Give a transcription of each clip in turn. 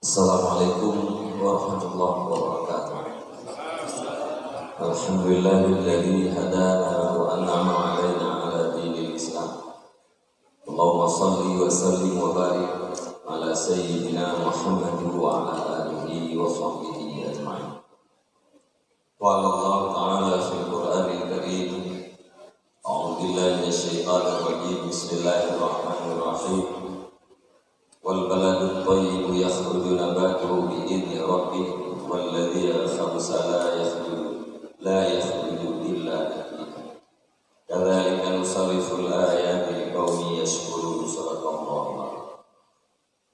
Assalamualaikum warahmatullahi wabarakatuh. Alhamdulillahilladzi hadana wa an'ama 'alaina 'ala dinil Islam. Allahumma shalli wa sallim wa barik ala sayyidina Muhammadin wa ala alihi wa sahbihi ajma'in. Qala Allah ta'ala fil Qur'anil Karim. A'udzu billahi minasy syaithanir rajim. Bismillahirrahmanirrahim. Wal baladut thayyib yakhruju nabatuhu bi idzni rabbih wal ladzi khabasa la yakhruju illa nakida. Kadzalika nusarriful ayati liqaumin yashkurun. Sadaqallahu.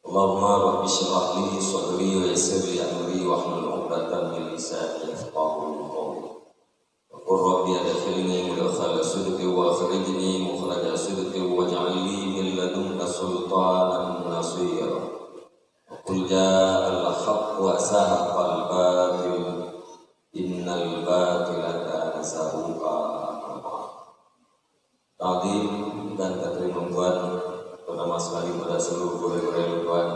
Allahumma rabbi shrah li sadri wa yassir li amri wahlul 'uqdatam min lisani yafqahu qawli. Wa qur rabbi adkhilni mudkhala sidqin wa akhrijni mukhraja sidqin waj'al li min ladunka sultanan nasira. Wa qul ja'al haqq wa sahaqal batil innal batila kana zahuqa. Ta'zim dan takrim Tuhan pertama sekali pada seluruh guru-guru Tuhan,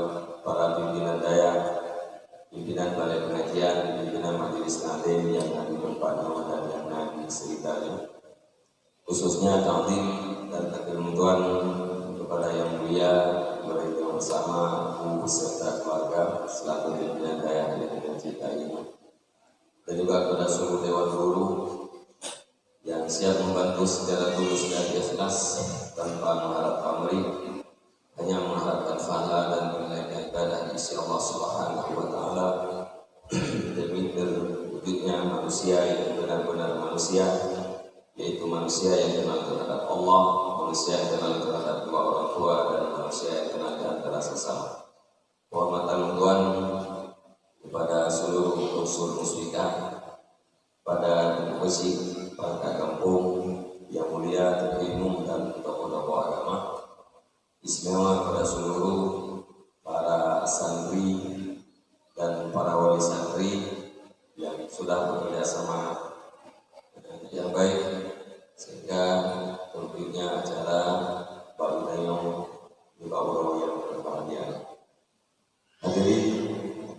para pimpinan daya, pimpinan balai pengajian, pimpinan majelis taklim yang ada di tempat dan yang ada di sekitarnya. Khususnya ta'zim dan takrim Tuhan kepada yang mulia berada bersama ibu serta keluarga selaku pimpinan daya dengan kita ini, dan juga kepada seluruh dewan guru yang siap membantu secara tulus dan ikhlas tanpa mengharap pamrih, hanya mengharapkan pahala dan nilai ibadah di sisi Allah Subhanahu wa taala demi terwujudnya manusia yang benar-benar manusia, yaitu manusia yang kenal terhadap Allah, manusia yang kenal terhadap dua orang tua, dan manusia yang kenal di antara sesama. Hormatan Tuhan kepada seluruh unsur muslimah, pada musik, pada kampung yang mulia, terhimung dan tokoh-tokoh agama, istimewa pada seluruh para santri dan para wali santri yang sudah bekerja sama yang baik sehingga tentunya acara Pak Udayong di Bawah yang berbahagia. Hadirin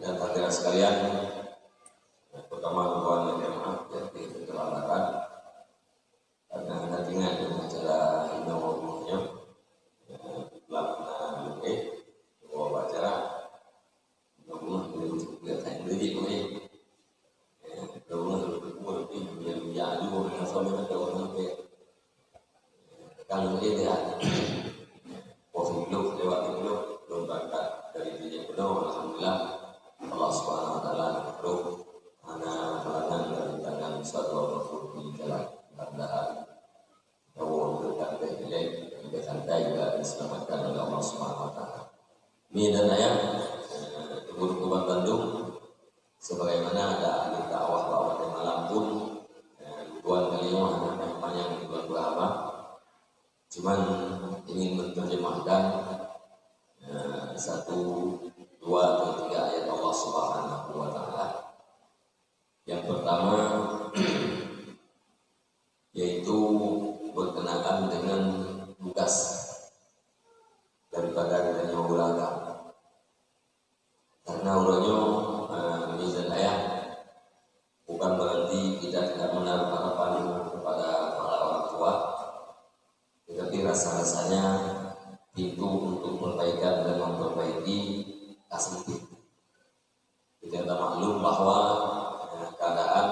dan hadirat sekalian, pertama mohon maaf dari keterlambatan karena nantinya ada acara inaugurasinya pelaksanaan bahwa acara namun tidak sendiri boleh kalau berkumpul di menjadi orang sama ada orang kalau dia belum lewat belum berangkat dari dunia penuh. Alhamdulillah Allah Subhanahu wa taala makhluk ana halangan dari tangan satu makhluk di jalan keadaan bahwa berkat dari santai juga diselamatkan oleh Allah Subhanahu wa taala. Ini dan ayah Guru Kuban Bandung, sebagaimana ada ahli dakwah bahwa di malam pun Tuhan kalinya anak yang panjang di bulan berapa, cuman ingin menerjemahkan satu, dua, atau tiga ayat Allah Subhanahu wa taala. Yang pertama yaitu berkenaan dengan tugas daripada adanya ulaga, karena ulanya mizan ayat bukan berarti kita tidak menaruh harapan kepada para orang tua, tetapi rasa-rasanya pintu untuk perbaikan dan memperbaiki sempit. Kita maklum bahwa keadaan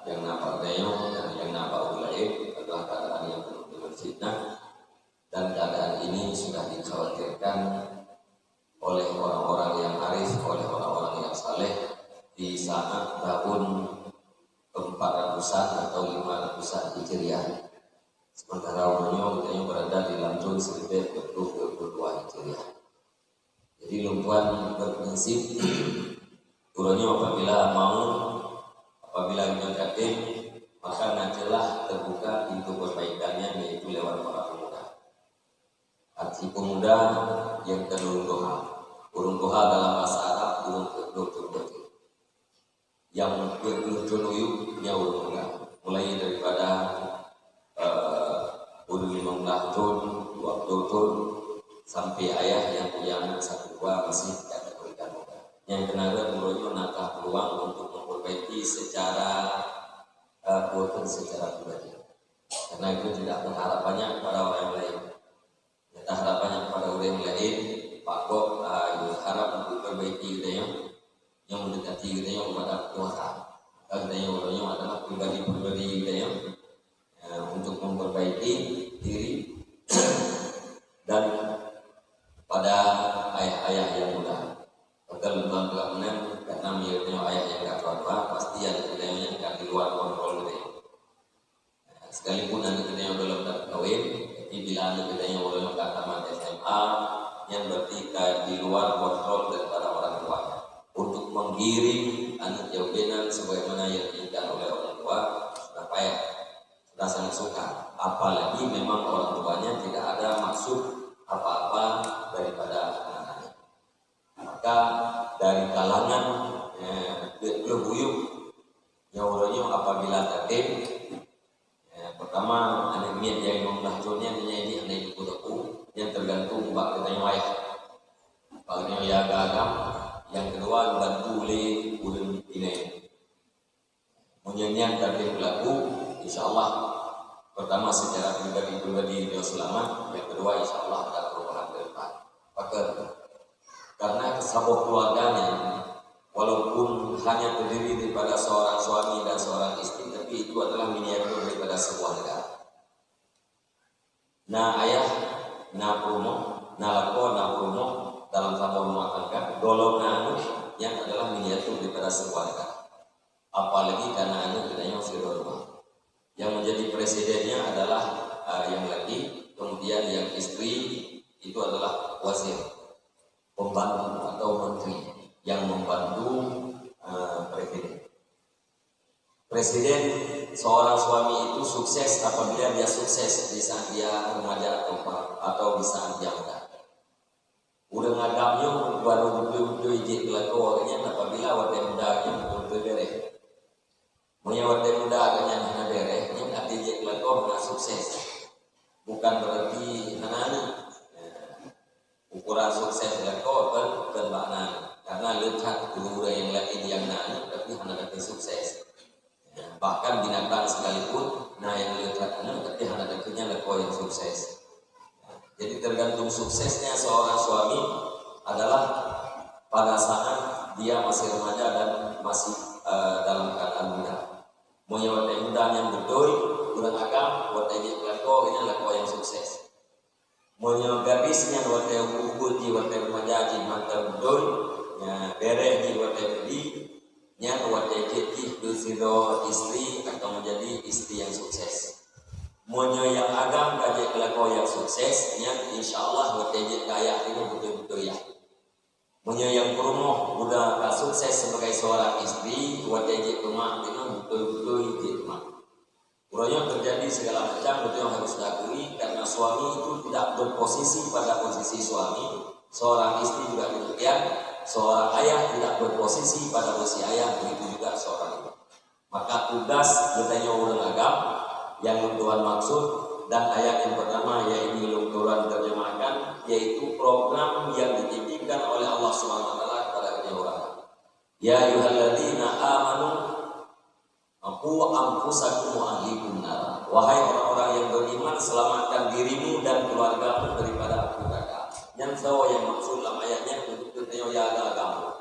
yang nampak dayung dan yang nampak ulaib adalah keadaan yang penuh dengan fitnah, dan keadaan ini sudah dikhawatirkan oleh orang-orang yang arif, oleh orang-orang yang saleh di saat tahun 400-an atau 500-an Hijriah. Sementara umurnya berada di lantun 1022 Hijriah. Jadi lumpuhan berprinsip turunnya apabila yakin, maka nantilah terbuka pintu perbaikannya, yaitu lewat para pemuda. Arti pemuda yang terlungkuhan. Urungkuha dalam bahasa Arab urung yang berujung-ujungnya urungkuha. Mulai daripada 15 tahun, 20 tahun sampai ayah yang punya anak 1 2 masih kategorikan muda. yang tenaga menurutnya nakah peluang untuk memperbaiki secara kuatan secara pribadi, karena itu tidak berharap banyak kepada orang lain. Kita harapannya kepada orang lain, Pak Gop harap untuk perbaiki yang mendekati kepada Tuhan. Karena orangnya adalah pribadi-pribadi untuk memperbaiki diri dan pada ayah-ayah yang muda. Betul benar karena miliknya ayah yang tak tua pasti ada yang tak di luar kontrol sekalipun anak kita yang belum terkawin, tapi bila anak kita yang belum tamat SMA, yang berarti di luar kontrol daripada orang tua. Untuk menggiring anak jauhinan sebagaimana yang diinginkan oleh orang tua sudah payah, sudah sangat suka. Apalagi memang orang tuanya tidak ada maksud apa-apa daripada anaknya. Maka dari kalangan lebuyuk yang orangnya apabila tertib, pertama anak miat yang membahagianya menjadi anak ibu tepu yang tergantung bak kita yang wayah, baknya ya agam. Yang kedua bantu oleh ulun ini, menyanyian tertib berlaku, insyaallah pertama secara pribadi dia selamat, yang kedua insyaallah ada perubahan ke depan. Karena sabuk keluarganya walaupun hanya terdiri daripada seorang suami dan seorang istri, tapi itu adalah miniatur daripada sebuah negara. Nah ayah, na promo, na lako, na promo dalam satu rumah tangga, golongan yang adalah miniatur daripada sebuah negara. Apalagi karena anu kita yang rumah. Yang menjadi presidennya adalah yang laki, kemudian yang istri itu adalah wazir, pembantu atau menteri yang membantu presiden. Presiden seorang suami itu sukses apabila dia sukses di saat dia remaja atau di saat dia muda. Udah ngadapnya baru betul-betul ijik berlaku orangnya apabila waktu mudanya betul-betul bereh. Punya waktu muda akannya hana bereh, yang arti ijik berlaku hana sukses. Bukan berarti hana ukuran sukses berlaku kan makna. Karena lihat dulu yang lagi yang nanya, tapi hana kata sukses. Bahkan binatang sekalipun, yang lihat tapi hana katanya lekor yang sukses. Jadi tergantung suksesnya seorang suami adalah pada saat dia masih remaja dan masih dalam keadaan muda. Mau waktu muda yang betul, bulan agam, waktu dia lekor yang sukses. Mau gadisnya waktu ukul di waktu remaja di mantap betul. Bereh di waktu beli, yang waktu jadi bersiro istri atau menjadi istri yang sukses. Monyo yang agam kaji kelako yang sukses, yang insya Allah waktu kaya ini betul-betul ya. Monyo yang perumoh udah sukses sebagai seorang istri, waktu rumah ini betul-betul di rumah. Uranya terjadi segala macam betul yang harus diakui karena suami itu tidak berposisi pada posisi suami, seorang istri juga demikian. Seorang ayah tidak berposisi pada posisi ayah, begitu juga seorang ibu. Maka tugas katanya orang agam yang Tuhan maksud dan ayat yang pertama yaitu Tuhan terjemahkan, yaitu program yang dititipkan oleh Allah SWT kepada orang. Ya ayyuhalladzina amanu qu anfusakum wa ahlikum nar. Wahai orang-orang yang beriman, selamatkan dirimu dan keluargamu daripada api neraka. Yang tahu yang maksud dalam ayatnya untuk ya agama.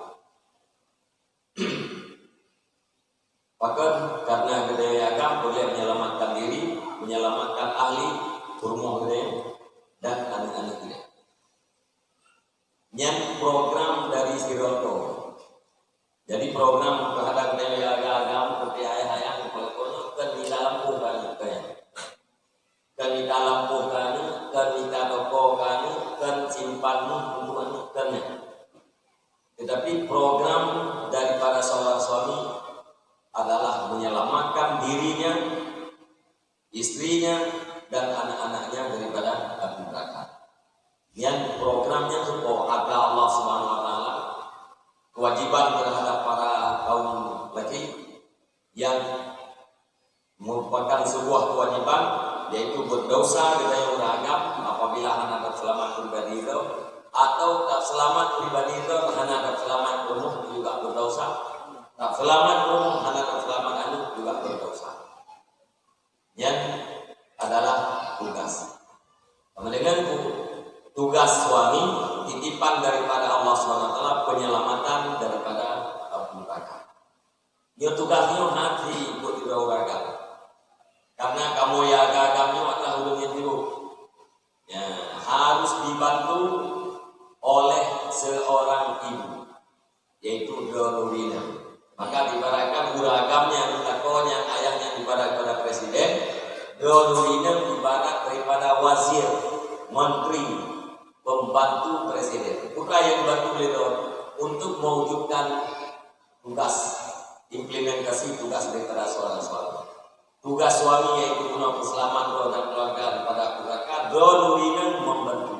Bahkan karena budaya agama boleh menyelamatkan diri, menyelamatkan ahli, rumah budaya dan anak-anak kita. Yang program dari Siroto. Jadi program terhadap budaya agama seperti ayah-ayah kepala-kepala kan di dalam bukan kan di dalam bukan kan di toko kan kan simpanmu untuk anak-anaknya. Tetapi program daripada seorang suami adalah menyelamatkan dirinya, istrinya, dan anak-anaknya daripada api neraka. Yang programnya itu ada Allah Subhanahu Wa Taala, kewajiban terhadap para kaum laki yang merupakan sebuah kewajiban, yaitu berdosa kita yang beranggap apabila anak selamat pribadi itu, atau tak selamat pribadi itu karena tak selamat umum berdosa. Tak selamat pun anak selamat anu juga berdosa. Yang adalah tugas. Dengan tugas suami titipan daripada Allah SWT, penyelamatan daripada api neraka. Dia tugasnya hati buat diraurakan. Karena kamu ya gagamnya adalah hidupnya tiru. Ya, harus dibantu oleh seorang ibu, yaitu Dorina. Maka dibarakan uragamnya ditakonya ayahnya dibarak pada presiden. Dorina dibarak daripada wazir, menteri, pembantu presiden. Putra yang dibantu beliau untuk mewujudkan tugas implementasi tugas daripada seorang suami. Tugas suami yaitu guna keselamatan dan keluarga daripada neraka. Dorina membantu.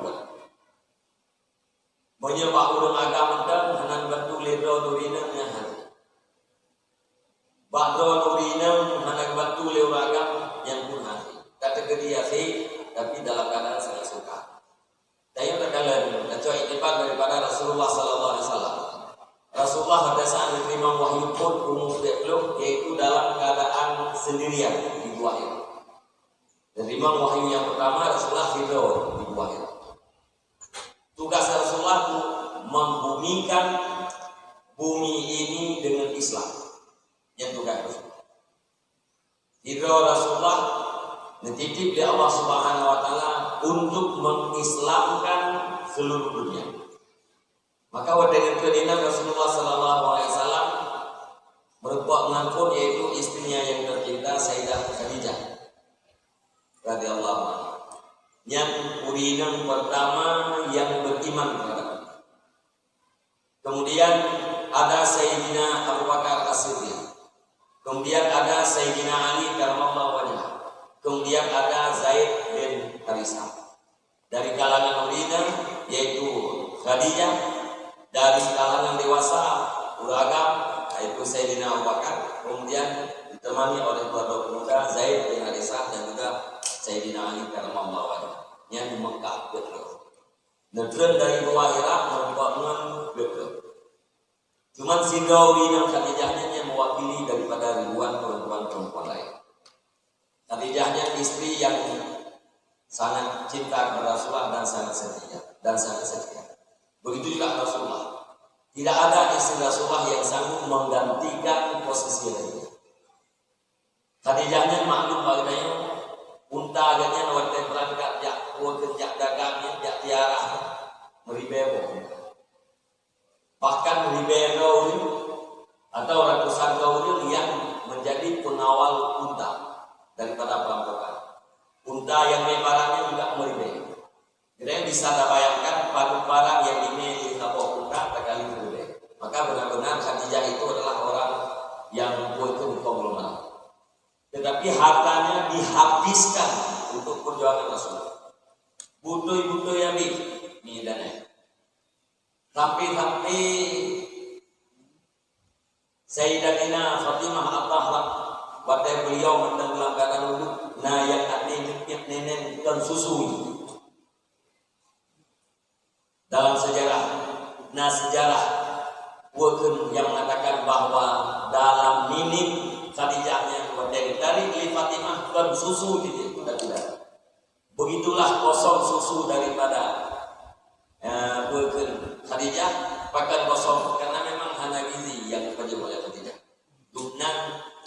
Menyebab urang agama dan hanan bantu ledo Dorina nyahan. Bakdo Dorina hanan bantu ledo agama yang pun hati. Kategori hati tapi dalam keadaan sangat suka. Daya terkadang kecuali itibat daripada Rasulullah Sallallahu Alaihi Wasallam. Rasulullah pada saat menerima wahyu pun umum belum, yaitu dalam keadaan sendirian di Gua Hira. Menerima wahyu yang pertama Rasulullah tidur di Gua Hira. Tugas Rasulullah itu membumikan bumi ini dengan Islam. Yang tugas Rasulullah. Tidur Rasulullah dititip oleh Allah Subhanahu Wa Taala untuk mengislamkan seluruh dunia. Maka dengan keinginan Rasulullah Sallallahu Alaihi Wasallam berbuat mengampun, yaitu istrinya yang tercinta Sayyidah Khadijah radhiyallahu anha, yang urinan pertama yang beriman kepada Allah. Kemudian ada Sayyidina Abu Bakar As-Siddiq, kemudian ada Sayyidina Ali karramallahu wajhah, kemudian ada Zaid bin Harisah. Dari kalangan urinan yaitu Khadijah. Dari kalangan dewasa uragam yaitu Sayyidina Abu Bakar, kemudian ditemani oleh dua pemuda Zaid bin Harisah dan juga Sayyidina Ali karramallahu wajhah yang di Mekah betul. Negeri dari Gua Hira merupakan betul. Cuman si Gawi dan Khadijahnya yang mewakili daripada ribuan perempuan lain. Khadijahnya istri yang sangat cinta kepada Rasulullah dan sangat setia. Begitu juga Rasulullah. Tidak ada istri Rasulullah yang sanggup menggantikan posisi lainnya. Khadijahnya maklum baginanya unta agaknya waktu berangkat kerja dagangnya tiara meribebo. Bahkan meribebo atau ratusan gaul yang menjadi pengawal unta daripada perampokan. Unta yang lebarannya juga meribebo. Jadi bisa bayangkan barang yang dimiliki kapok unta terkali berbeda. Maka benar-benar Khadijah itu adalah orang yang bukan konglomerat. Tetapi hartanya dihabiskan untuk perjuangan Rasul. Butuh yang ini dan ini. Tapi Sayyidatina Fatimah Al-Zahra waktu beliau menenggelamkan dulu, nah yang artinya nenek dan susu. Dalam sejarah Waqin yang mengatakan bahwa dalam minim Khadijahnya dari Fatimah dan susu gitu tidak. Begitulah kosong susu daripada Waqin Khadijah, bahkan kosong karena memang hanya gizi yang diperjuangkan oleh Khadijah. Duknan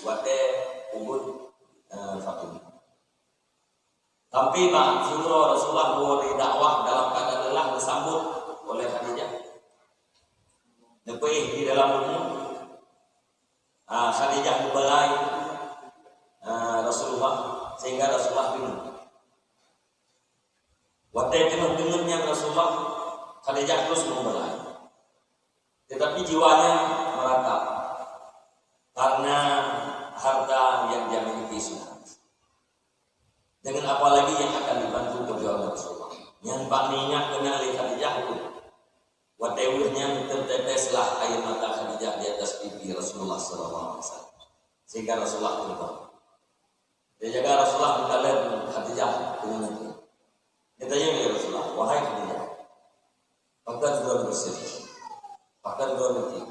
wate ubud Fatimah. Tapi Pak Surah Rasulullah memberi dakwah dalam keadaan lelah disambut oleh Khadijah. Nepih di dalam umum Khadijah membelai Rasulullah sehingga Rasulullah bingung. Waktu dengar Rasulullah, Khadijah terus membelai. Tetapi jiwanya meratap karena harta yang dia miliki sudah. Dengan apalagi yang akan dibantu perjuangan Rasulullah. Yang Pak Minyak kenal Khadijah itu. Watewihnya terteteslah air mata Khadijah di atas pipi Rasulullah SAW. Sehingga Rasulullah terbang. Dia jaga Rasulullah mengkalian Khadijah dengan itu. Dia tanya kepada Rasulullah, wahai Khadijah, apakah dua bersih? Apakah dua bersih?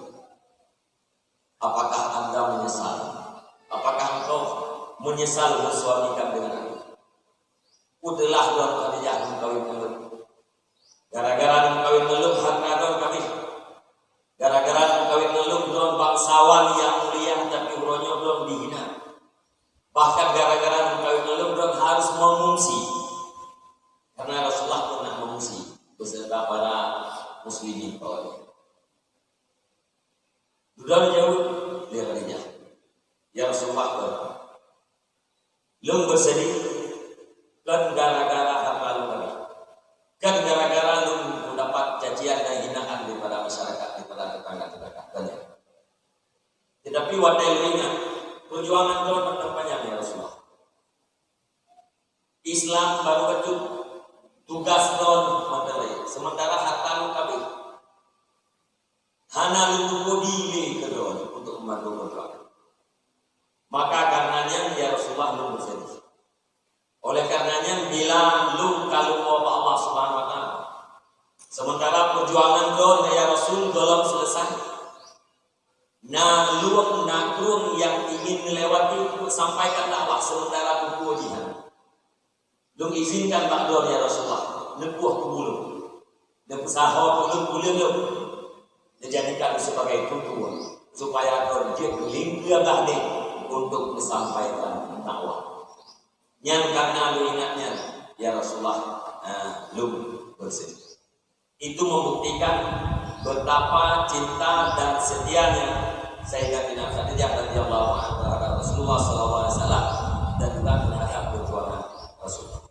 menyesal bersuamikan dengan aku. Udahlah don Khadijah kawin meluk. Gara-gara kawin meluk harta don kami. Gara-gara kawin meluk don bangsawan yang mulia tapi uronya don dihina. Bahkan gara-gara kawin meluk don harus mengungsi. Karena Rasulullah pernah mengungsi beserta para muslimin kawan. Sudah jauh dia Khadijah. Ya Rasulullah lum bersedih kan gara-gara harta lu kami. Kan gara-gara lu mendapat cacian dan hinaan daripada masyarakat, daripada tetangga-tetangga. Tetapi wadai lu ingat, perjuangan Tuhan bertambahnya ya Rasulullah. Islam baru kecut tugas Tuhan mendelai. Sementara harta lu kami. Hana lu dili ke Tuhan untuk membantu perjuangan. Maka karenanya ya Rasulullah lu bersedih. Oleh karenanya bila lu kalau mau Allah Subhanahu wa taala. Sementara perjuangan Tuhan ya Rasul belum selesai. Nah, lu nakrum yang ingin melewati untuk sampaikan dakwah sementara buku jihad. Lu izinkan Pak Don ya Rasulullah, nepuh kubulu. Nepuh sahur kubulu lu. Dijadikan sebagai tutuan supaya Don dia lingkah nih untuk menyampaikan dakwah. Yang karena lu ingatnya ya Rasulullah lu bersedih. Itu membuktikan betapa cinta dan setianya Sayyidatina Khadijah radhiyallahu anha terhadap Rasulullah sallallahu alaihi wasallam dan juga terhadap perjuangan Rasulullah.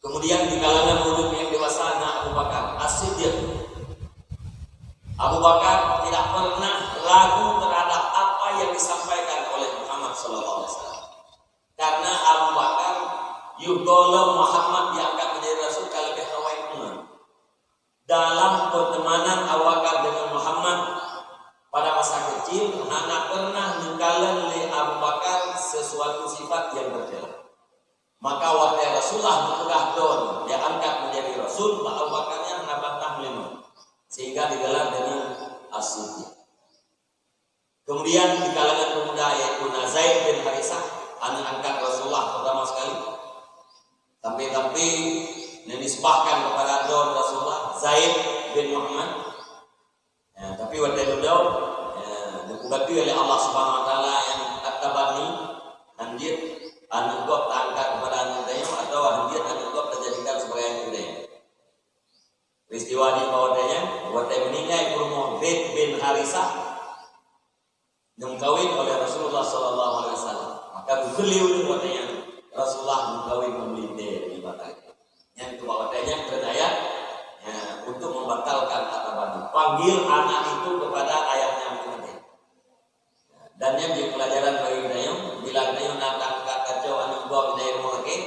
Kemudian di kalangan ulama yang dewasa Abu Bakar As-Siddiq. Abu Bakar tidak pernah ragu terhadap apa yang disampaikan oleh Muhammad sallallahu alaihi wasallam. Karena Abu Bakar yuqala Muhammad diangkat menjadi rasul kalau lebih hawain. Dalam pertemanan Abu Bakar dengan Muhammad pada masa kecil, anak pernah ninggalan oleh Abu Bakar sesuatu sifat yang tercela. Maka waktu Rasulullah menegah don dia angkat menjadi rasul, Abu Bakarnya menabantah melima sehingga digelar dengan As-Siddiq. Kemudian di kalangan pemuda yaitu Zaid bin Harisah, anak angkat Rasulullah pertama sekali. Sampai-sampai dinisbahkan kepada don Rasulullah Zaid bin Muhammad. Ya, tapi waktu itu dikubati oleh Allah Subhanahu wa taala yang at-tabani anjir anak gop angkat kepada anak dia atau anjir anak gop terjadikan sebagai anak dia. Peristiwa di bawahnya waktu meninggal kurma Zaid bin Harisah dikawin oleh Rasulullah sallallahu alaihi wasallam. Maka beliau katanya Rasulullah mengkawin memelintir di batai. Yang kedua katanya berdaya untuk membatalkan ataban. Panggil anak itu kepada ayahnya memelintir. Dan yang di pelajaran bagi dayung bila dayung datang ke kacau anak gua bidaya mulai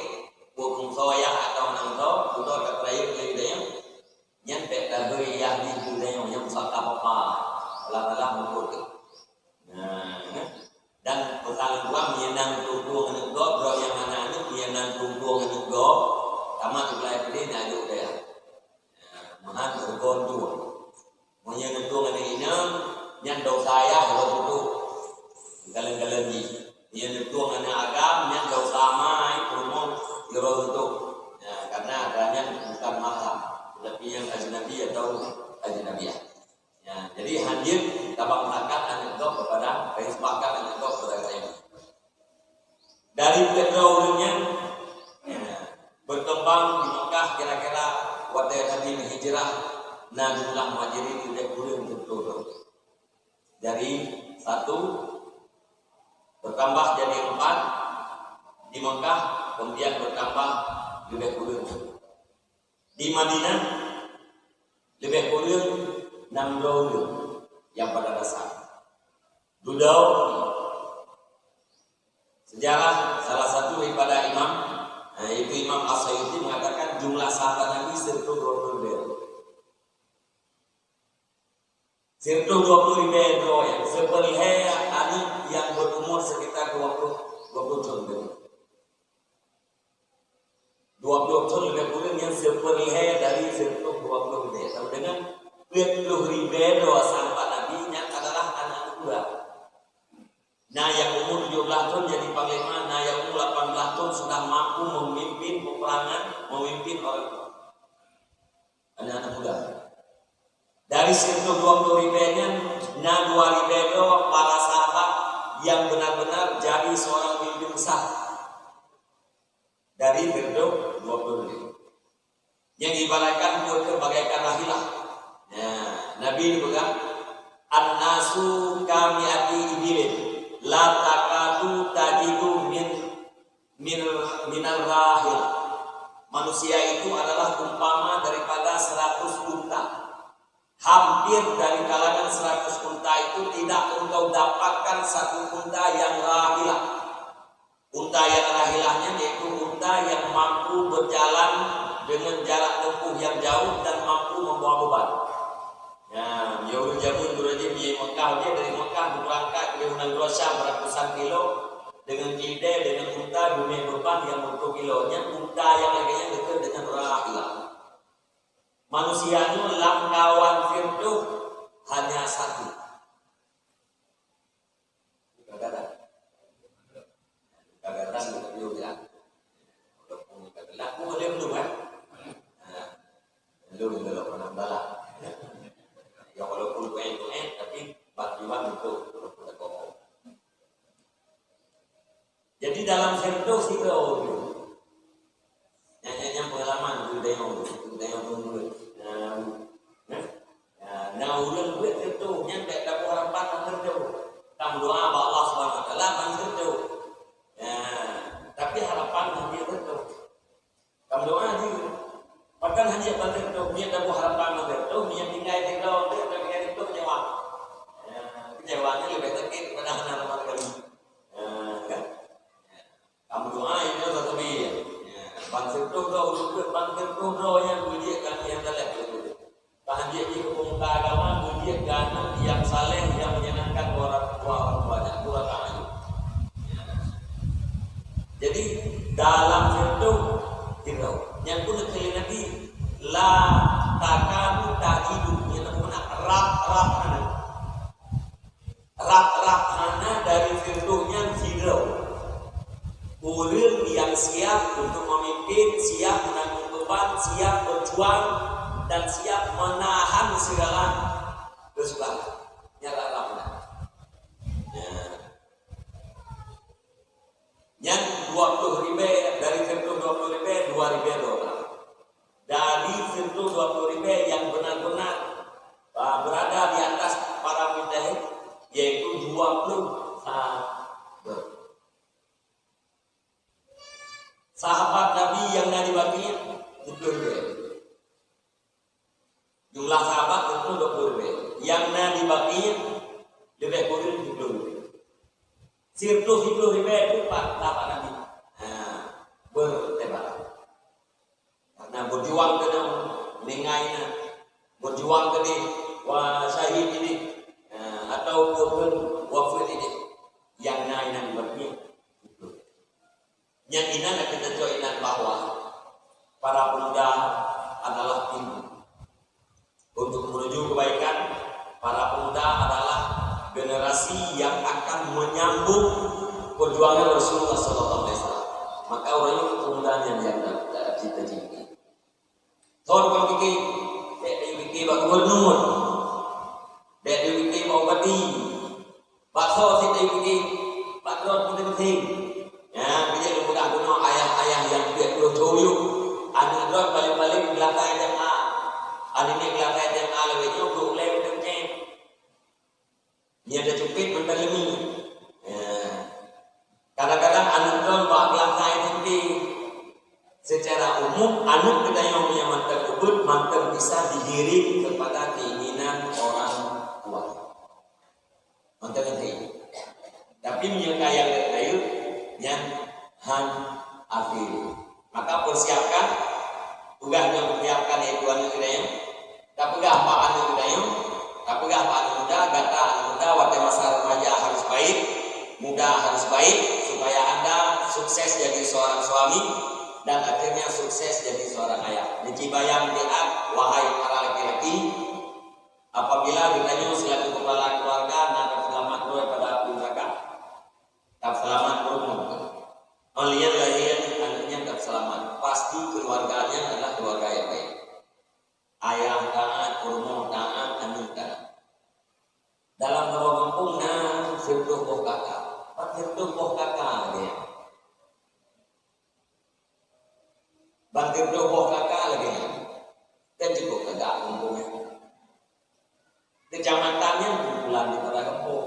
bukan soya atau nangto untuk ke dayung bagi dayung nyampe dari yang di dayung yang saka apa lalah mengkuti. Dan pertama dua menyenang tubuh anak gop, bro yang mana anak menyenang tubuh anak gop, sama juga ini ajuk dia. Mahan bergon dua, menyenang tubuh anak ini, yang dosa saya harus itu, kalian ni, menyenang tubuh anak agam, yang dosa mai, kurung, harus itu, karena adanya bukan mahal, tapi yang ajnabi atau ajnabiyah. Ya, jadi hadir tabak mengangkat anak gop kepada sepakat anak gop kepada saya. Dari backgroundnya berkembang di Mekah kira-kira waktu Nabi hijrah Nabi Muhajirin tidak boleh untuk turun. Dari 1 bertambah jadi 4 di Mekah, kemudian bertambah lebih kurang. Di Madinah lebih kurang 6 tahun yang pada dasar. Dudau sejarah salah satu daripada imam, yaitu Imam As-Suyuti mengatakan jumlah sahabat Nabi 120 ribu. 120 ribu yang seperlihai anak yang berumur sekitar 20 tahun. 20 tahun lebih kurang yang seperlihai dari 120 ribu. Sama dengan 20 ribu sahabat Nabi yang adalah anak muda. Nah yang umur 17 tahun jadi panglima, nah yang Nah, 2000 para sahabat yang benar-benar jadi seorang pemimpin besar dari Firdaus 20. Yang ibaratkan pun bagaikan rahilah. Nah, Nabi berkata, "An-nasu kami'ati ibilin, la takatu tajidu minal rahil." Manusia itu adalah umpama daripada 100 unta. Hampir dari kalangan 100 unta itu tidak engkau dapatkan satu unta yang rahilah. Unta yang rahilahnya yaitu unta yang mampu berjalan dengan jarak tempuh yang jauh dan mampu membawa beban. Ya, jauh jamun berarti di Mekah, dia dari Mekah berangkat ke Gunung Rosyam beratusan kilo dengan kide dengan unta dunia beban yang berpuluh kilonya, unta yang harganya dekat dengan rahilah. Manusianya langkawan Firdaus hanya satu. Kagak kita belum bilang. Walaupun kita laku boleh belum kan? Belum kalau pernah balah. Ya walaupun kuen tapi bagaimana itu walaupun tak kau. Jadi dalam Firdaus itu nyanyi pengalaman budaya dulu. Nah ulang duit itu nyampe dapat harapan Firdaus. Kamu doa bahwa Allah Subhanahu Wa Taala akan Firdaus. Tapi harapan dia Firdaus. Kamu doa aja. Bahkan hanya Firdaus dia dapat harapan Firdaus dia tinggal dia itu nyawa. Kenyawanya lebih sakit pada harapan kami. Kan? Kamu doa ini satu biar. Bangsa itu yang menjadikan yang terlihat itu. Bahagia di pemuka agama menjadikan yang saleh yang menyenangkan orang tuanya, orang ayu. Jadi dalam Firdaus yang pun sekali lagi la takanu tajidu yang namanya rap dari Firdausnya zero. Orang yang siap untuk memimpin, siap menanggung beban, siap berjuang, dan siap menahan segala kesulitan. Nyala. Yang 20.000 dari Firdaus 20.000 $2.000. Dari Firdaus 20.000 yang benar-benar berada di atas para mujahid yaitu 20 sahabat Nabi yang dari Baqiah itu jumlah sahabat itu 20.000. Yang dari Baqiah lebih kurang 70. Firdaus 10.000 itu sahabat Nabi. Bertembak. Karena berjuang ke dalam lingainya, berjuang ke di syahid ini atau wafat ini yang naik di Baqiah. Yang ini kita joinan bahwa para pemuda adalah pintu untuk menuju kebaikan. Para pemuda adalah generasi yang akan menyambung perjuangan Rasulullah SAW. Maka orangnya kepemudaan yang cita-cita. Tahun kau fikir bak gubernur, dia fikir bak bupati, bakso kita fikir bak tuan penting. Ya, kita mudah guna ayah-ayah yang dia toyo, anu drop balik-balik belakang jemaah. Ada ni belakang jemaah lebih jauh boleh betul-betul. Ni ada cupit mentalimi. Kadang-kadang anu drop belakang nanti secara umum anu kita yang punya mantan bisa digiring kepada keinginan orang tua. Mantan itu. Tapi menyangka yang lain yang akhir. Maka persiapkan tugasnya persiapkan itu anu kidayang. Tapi apa anu kidayang? Tapi apa anu muda, kata anu muda waktu masa remaja harus baik, muda harus baik supaya Anda sukses jadi seorang suami dan akhirnya sukses jadi seorang ayah. Dicibayang diat wahai para laki-laki, apabila ditanya selaku kepala keluarga nak selamat daripada api neraka. Tak selamat berumur. Melihat lahir anaknya tak selamat. Pasti keluarganya adalah keluarga yang baik. Ayah taat, rumah taat, anak taat. dalam nama kampung na firduh boh kakak, pak firduh boh kakak dia, bang firduh boh kakak lagi, kan cukup kakak kampungnya, kecamatannya kumpulan di pada kampung,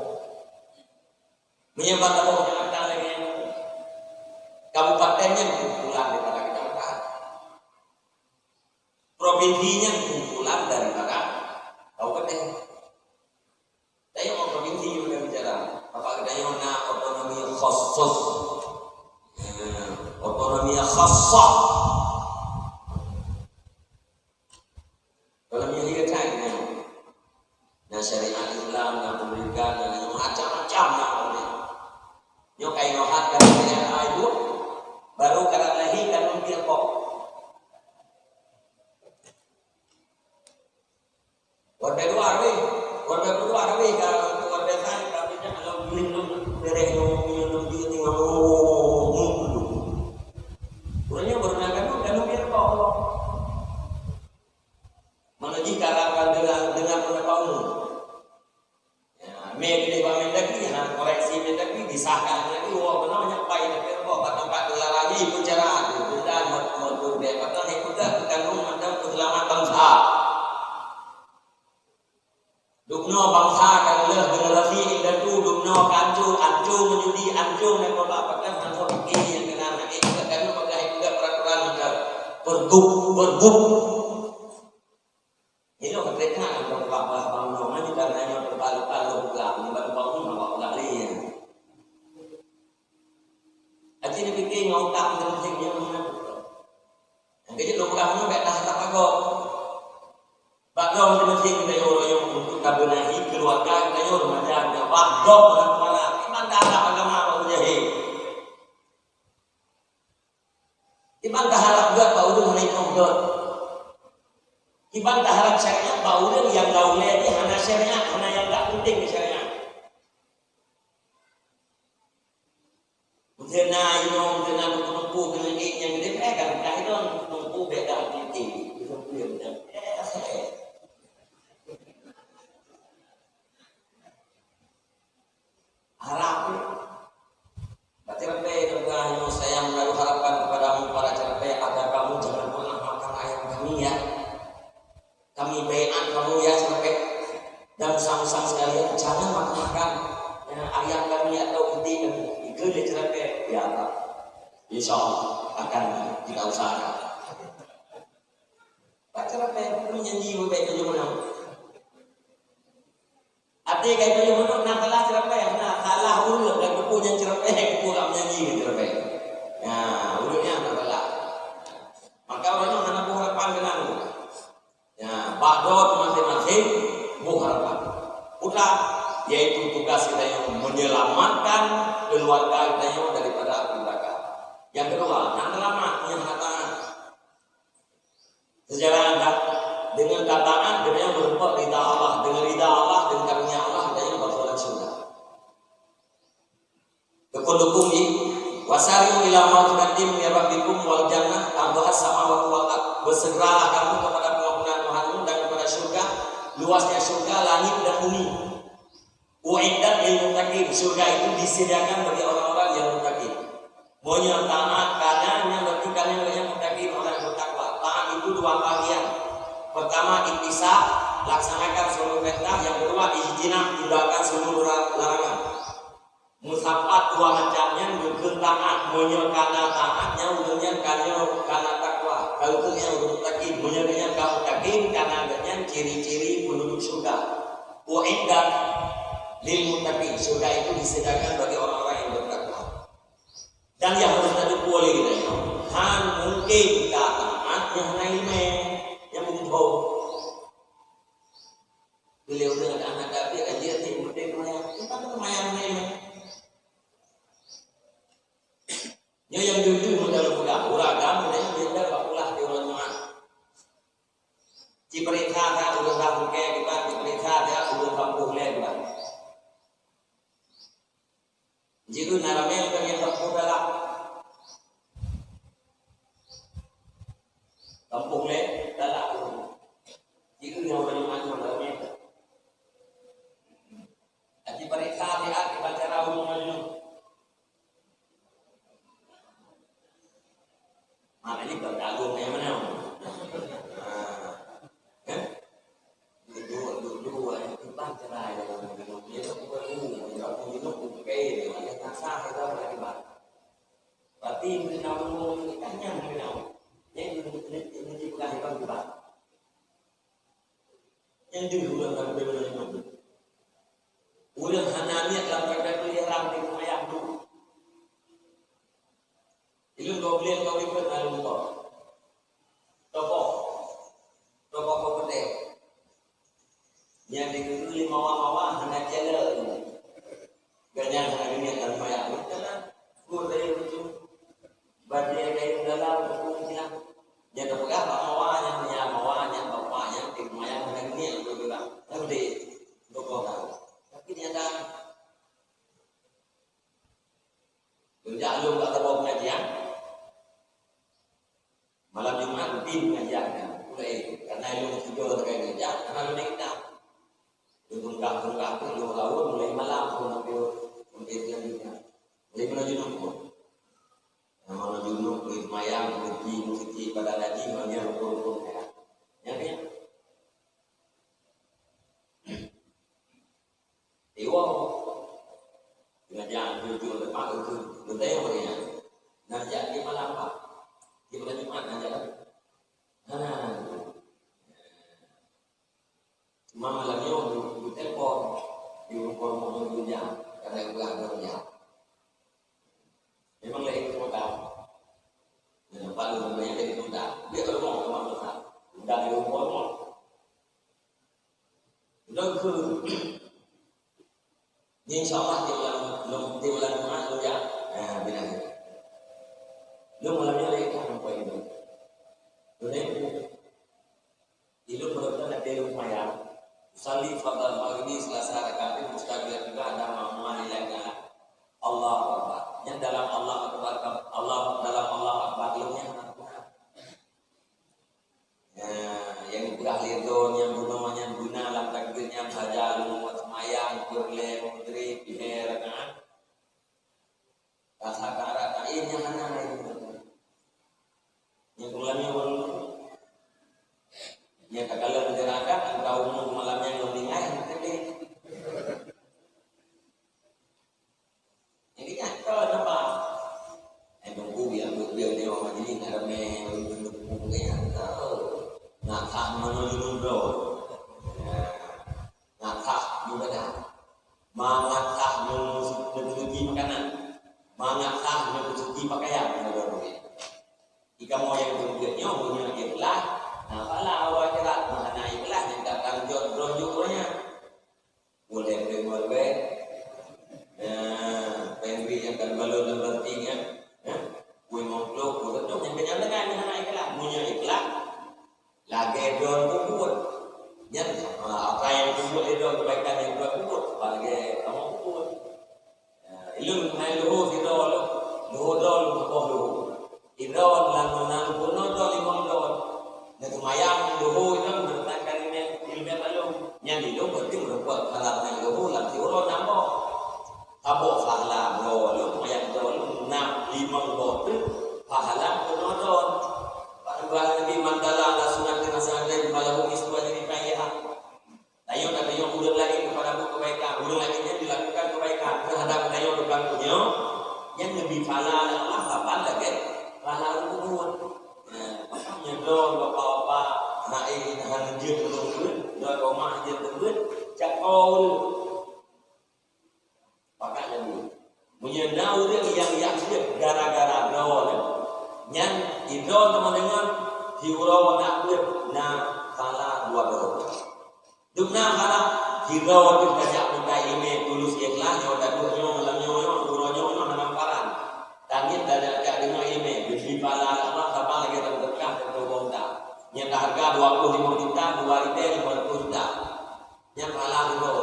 menyebar boh kecamatan lagi, kabupatennya kumpulan di pada kecamatan, provinsinya kumpulan daripada kabupaten. Saya mau provinsi udah bicara, apa katanya na otonomi khusus, otonomi khusus. Kalau yang dia kan, na syariat Islam, na pemerintahan, na macam-macam na oleh. Yo kayak nohat kan syariat itu, baru kalau lahir kan mungkin kok. Warga luar weh. Warga keluar weh kalau warga saya tapi kalau minum bereh minum dia tinggal dulu. Kurangnya bernakan dan biar kau. Menuju karakan dengan pengetahuan. Ya, media Mendagri nah koreksi Mendagri disahkan lagi wah benar nyampai biar kau tempat lagi ikut cara itu dan mau dia kata ikut kandung macam keselamatan bangsa. Dukno bangsa kan leh generasi dan tu dukno kancu menyudi ancu dan bapak kan masuk ini yang kena nak ikut kan pakai juga peraturan macam pergub ini lo mereka kan bapak bangsa mana karena yang berbalu-balu lah bangun bapak lari aja ni fikir ngotak dengan singnya mana jadi lo pulang nak dah tak kagok bakal mesti kita orang untuk kabenahi keluarga kita yo macam wakdok mana iman dah agama apa jadi iman dah harap juga bau ni kongdot iman dah harap syariat bau yang gaul ni hanya syariat hanya yang tak penting di syariat mungkinna mungkinna tumpu dengan yang gede kan dah itu tumpu beda penting itu belum harap berarti yang saya menaruh harapan kepadamu para cerpe agar kamu jangan pernah makan ayam kami ya kami baiat kamu ya cerpe dan sang-sang sekalian jangan makan ayam kami atau inti itu di cerpe ya Pak insya Allah akan kita usahakan Pak cerpe menyanyi baik itu mana artinya kayak itu menurut nak kalah cerpe nah kalah urut dan punya cerpe kurang menyanyi cerpe nah urutnya nak kalah maka orang anak buah harapan dengan ya bakdot masing-masing buah harapan udah yaitu tugas kita yang menyelamatkan keluarga kita yang daripada api neraka yang kedua nak selamat punya katakan sejarah anda dengan kataan kita yang berupa ridha Allah dengan ridha Allah dan karunia Allah kita yang bersolat surga kekundukung ini wasari'u ila maghfiratin min rabbikum wal jannah arduha samawati wal ardh bersegeralah kamu kepada pengampunan Tuhanmu dan kepada surga luasnya surga langit dan bumi uiddat lil muttaqin surga itu disediakan bagi orang-orang yang muttaqin maunya taat kanannya berarti kalian yang muttaqin orang yang bertakwa taat itu dua bagian pertama ittisab laksanakan seluruh perintah yang kedua ijtinab tinggalkan seluruh larangan musafat dua macamnya mungkin taat menyerkana taatnya ujungnya karena takwa kalau itu yang muttaqin menyerkanya kamu muttaqin karena adanya ciri-ciri penduduk surga uiddat lil muttaqin surga itu disediakan bagi orang-orang yang bertakwa dan yang harus tadi boleh kita kan mungkin kita taat yang lainnya yang begitu beliau dengan anak tapi dia tidak berdaya kita lumayan lainnya yang jujur mudah-mudah uragam dan benda bakulah di orang ciperiksa tak udah kampung kayak kita ciperiksa tak udah kampung lain kita jiru naramel kan yang kampung dalam kampung lain dalam jiru yang orang macam dalamnya kita lagi bah. Berarti menau ikannya menau. Yang ini bukan kita. Yang dulu kan benar-benar. Udah hananya dalam pada pelihara di rumah yang dulu. Ilmu goblin kau ikut lalu kau. Toko gede. Yang dikutuli mawa-mawa hanya jalan. Ganyan hari ini dalam maya jalan. Gua dari ujung badai dari dalam ujungnya. Jadi pegang mawanya bapaknya di maya hari ini yang gua bilang. Gede, toko tahu. Tapi ternyata sejak lu tak tahu pengajian. Malam Jumat rutin pengajian mulai karena lu tidur terkait pengajian karena lu naik dah lu tungkang lu lawan mulai malam pun ambil selanjutnya mulai menuju nunggu nama menuju nunggu mayang musiki pada lagi banyak rukun ya kan Iwo pengajian tujuh depan itu betul yang begini nanti di malam apa di bulan Jumat aja kan. Cuma malamnya di telepon, di rumah mobilnya, karena gue agaknya. Memang lagi modal. Yang paling banyak dari modal. Dia kalau mau kemana mana, udah di rumah mau. Udah ke, insya Allah di bulan Jumat lu ya, bilang. Lu malamnya lagi kan apa itu? Lu itu benar-benar ada rumah ya. Salih fadal maghrib Selasa rakaat mustaqil juga ada mamman ilaga Allah Akbar. Yang dalam Allah Akbar dalam Allah Akbar ilmunya yang berakhir don yang guna dalam takbirnya saja lu semayang kurle mudri biher kan. Kasakara kain yang mana itu. Yang bulannya baru yang kagak menjerakan engkau malamnya yang lingai tapi ini kan kalau apa tunggu biar dia orang jadi nggak ada mungkin ngakak menuju nudo ngakak juga dah mangakak menuju makanan mangakak menuju pakaian jika mau yang berikutnya punya ikhlas, nah kalau awal jelas mana ikhlas yang tak ronjoknya boleh berbuat, pemberi yang kan balon berartinya, kue monglok, kue ketuk yang kenyang dengan mana ikhlas, punya ikhlas, lagi don kubur, yang apa yang kubur itu kebaikan yang dua kubur, bagi kamu kubur, ilmu main luhu kita luhu dol luhu. Idon lan kuno do limong don. Nek mayang luhu itu bertakan ini ilmu lalu nyandi do berarti berbuat halal nang luhu lan tiuro nambo. Abo halal do lu mayang do na limong do halal kuno don. Bahwa Nabi mandala la sunat nasada malahu iswa jadi pengiran. Ayo tak ayo ulang lagi kepada kebaikan, ulang lagi dilakukan kebaikan terhadap ayo depan punya yang lebih halal Allah apa lagi? Lalu kuat, nyedon bapak-bapak, naik hanjir turun, dah rumah hanjir turun, cakol, pakainya dulu. Menyendau dia yang dia gara-gara don, nyan idon teman-teman hiurau nak dia, nah salah dua don. Dukna salah hiurau kita jak muka ini tulus ikhlas, nyoda duhnya malam nyoyo, uronyo nama paran. Tangit dari lima ini di pala Allah sama lagi terdekat untuk bonda. Yang harga 25 juta, 2 retail 50 juta. Yang pala itu.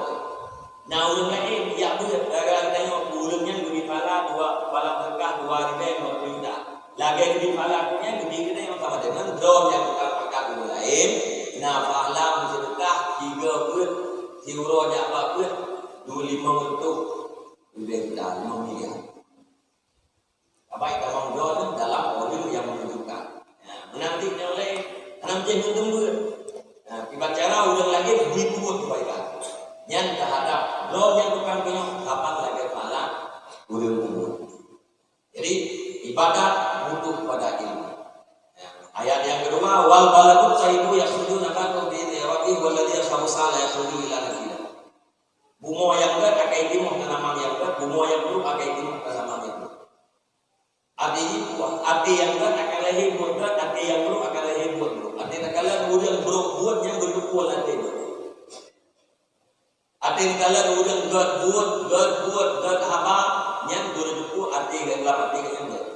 Nah ulun lain yang buat gara tengok ulunnya di pala 2 pala berkah 2 retail 50 juta. Lagi di pala punya gede gede yang sama dengan drone yang kita pakai ulun lain. Nah pala sedekah 3 buat, euro nya apa buat 25 untuk udah kita 5 miliar. Baik kalau drone dalam audio yang menunjukkan menanti oleh 6 jam tunggu tiba cara ulang lagi dikubur kebaikan yang terhadap drone yang bukan punya kapan lagi malam udah tunggu wal baladu tayyibu yakhruju nabatu bi rabbih walladhi khabasa la yakhruju illa nakida. Bunga yang baik akan timbul tanaman yang baik, bunga yang buruk akan timbul tanaman yang buruk. Arti yang baik akan lahir buat baik, arti yang buruk akan lahir buat buruk. Arti kala kemudian buruk buat yang berkuat nanti. Arti kala kemudian buat haba yang berkuat arti gelap arti yang baik.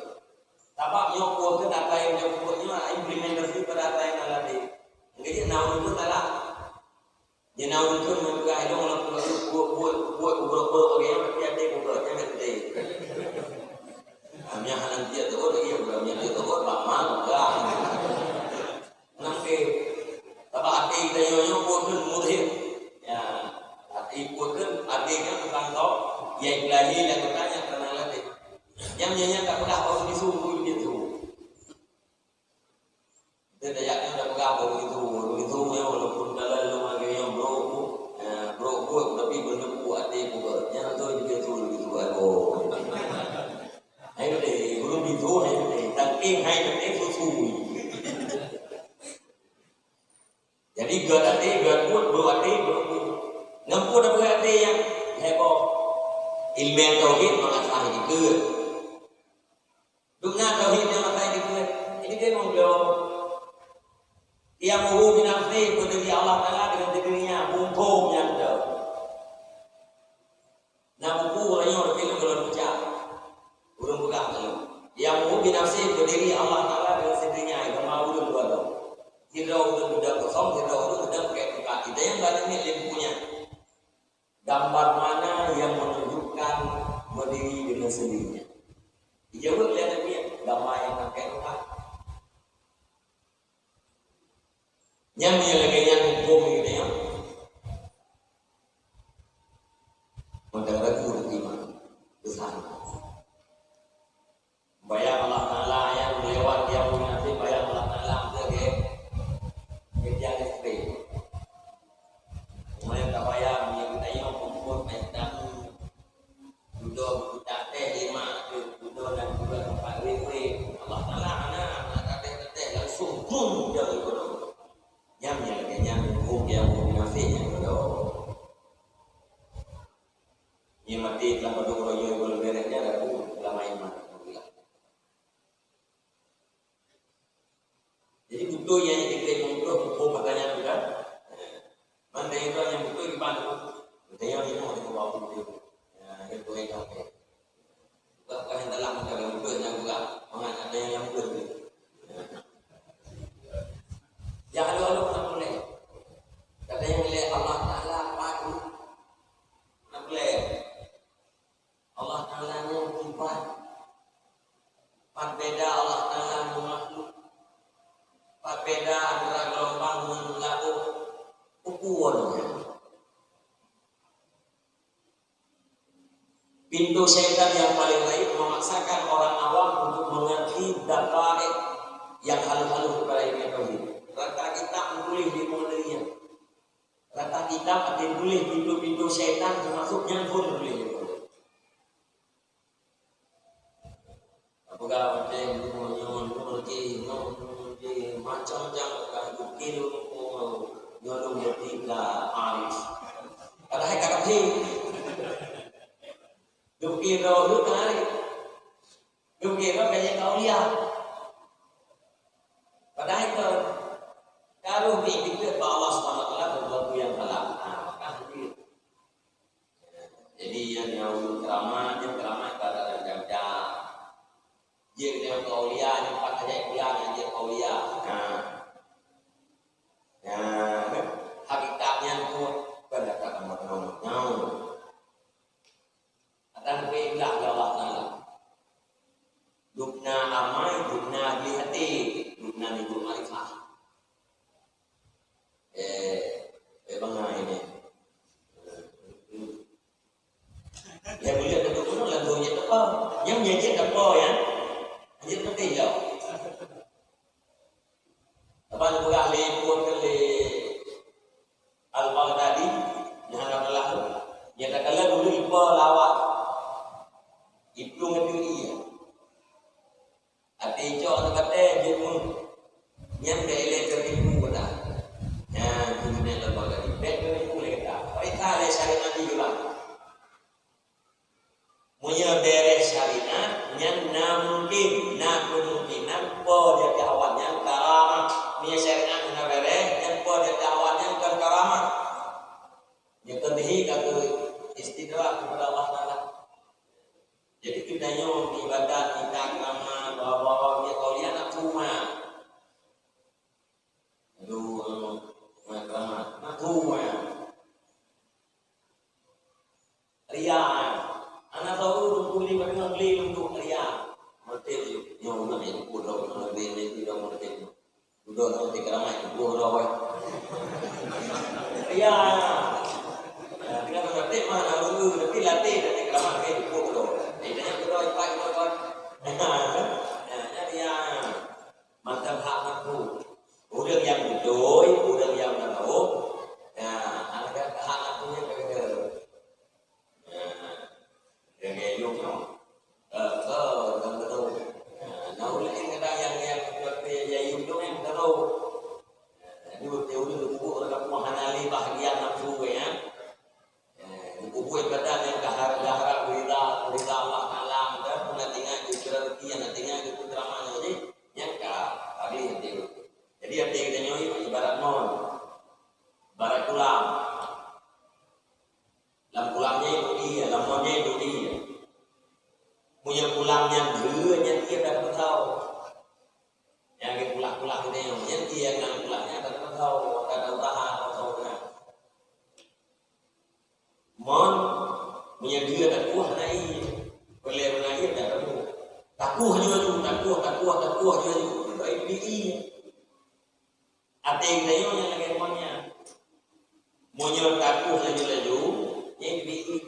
Tapi yang kuat data yang kuatnya implementasi pada data yang alami. Jadi naun itu adalah naun itu mereka itu orang buat buruk yang berarti ada buat yang ada. Hanya nanti ada orang yang berani itu orang lama enggak. Nanti tapi arti kita yang kuatkan mudah. Ya arti kuatkan artinya bukan tahu yang lagi dan bertanya karena latih. Yang nyanyi tak pernah harus disuruh begitu. Dia dayaknya tak pernah begitu ya walaupun dalam lembaga yang bro tapi bentuk hati juga. Yang tu juga tu begitu aduh. Ayo deh, belum itu ayo deh. Tangking hai deh susu. Jadi gad buat bro hati bro. Ngampu dah buat hati yang heboh. Ilmu tauhid mengasah itu. Dumna tauhid yang matai itu. Ini dia mengjawab. Ia muhu binafsi berdiri Allah Ta'ala dengan dirinya bungkum yang ada. Nah buku orangnya orang film kalau pecah. Urung buka kalau. Ia muhu binafsi berdiri Allah Ta'ala dengan sendirinya. Ia mau urung dua tahun. Tidak urung budak kosong, tidak urung budak kayak buka. Kita yang banyak ni lempunya. Gambar mana yang menunjukkan berdiri dengan sendirinya. Dijawab lihat dia gambar yang pakai rumah. Yang menyelagainya hukum ini ya. Mendengar itu beriman besar. Bayang Allah Taala yang lewat yang munafik, bayang Allah Taala sebagai yang istri. Mulai tak bayang yang kita yang kumpul dan duduk kita teh lima duduk dan juga tempat wifi Allah Taala anak teh langsung pun dari kono. Yang hukum yang munafik yang bodoh. Ia mati telah berdua royo boleh beresnya aku lama iman. Jadi butuh yang kita butuh pertanyaan juga. Mana itu yang butuh di mana? Pertanyaan ini mau dibawa butuh. Ya, itu yang kau. Bukan yang dalam macam butuh yang juga. Mana ada yang butuh. Ya halo nak boleh. Kata yang boleh Allah Taala padu. Nak boleh. Allah Taala ni sifat. Beda Allah Taala makhluk. Beda antara gelombang dan laut. Ukurannya. Pintu syaitan yang paling baik memaksakan orang awam untuk mengerti daqaiq yang halus-halus kepada ilmu tauhid. Rata kita boleh dimulainya. Rata kita akan boleh pintu-pintu syaitan termasuknya pun boleh. Apakah ada yang menyon macam-macam bukil nyolong ketika arif. Padahal kata hei. Bukil roh kali. Bukil roh kayak kau lihat. Padahal itu kalau dipikir bahwa Allah SWT berlaku yang salah, maka jadi yang ceramah pada dan jam. Jika yang kauliah, yang pada yang kuliah, yang dia kauliah. Hakitatnya itu pada kata maknanya. Akan berilah ya Allah Taala. Dukna amai, dukna lihati, dukna nibu marifah. Bangga ini. Yang boleh duduk pun lagunya apa? Yang menyanyi apa ya? Hanya penting jauh. Apa yang boleh ahli pun kali Al-Baghdadi yang adalah yang katalah dulu ibu lawak itu ngerti ya. Arti itu orang kata dia pun yang dia punya beres syariat yang mungkin kemungkinan dia kawannya karamah punya syariat yang beres yang dia kawannya kan karamah yang terdihi kata istidrah kepada Allah Taala. Jadi kita nyom ibadat kita karamah bawa dia kaulian nak rumah aduh karamah nak rumah riaan anak tahu beli macam beli untuk ria motel yang nak yang bodoh nak beli tidak motel bodoh nak dikeramai bodoh ria kita motel mana dulu tapi latih nak dikeramai ke bodoh ini yang bodoh bodoh ria macam hak aku udah yang bodoh udah yang tahu anak hak aku yang yang yung no kan betul nah ulah yang yung dong yang betul ini udah buku orang mengenali bahagian nafsu ya buku ibadah yang kahar berita Allah Taala dan nantinya rezeki yang nantinya itu drama jadi yang tadi itu jadi yang kita nyoi ibarat non ibarat tulang lam pulangnya itu dia, lamonnya itu dia. Punya pulangnya dia dapat tahu. Yang pulang ini yang dia yang pulangnya dapat tahu, ada usaha atau enggak. Mon punya dia tak kuah naik, boleh naik tak tahu. Takuh juga tu, takuh juga tu. Itu IPI. Ada yang lagi monnya. Monnya takuh laju. Yang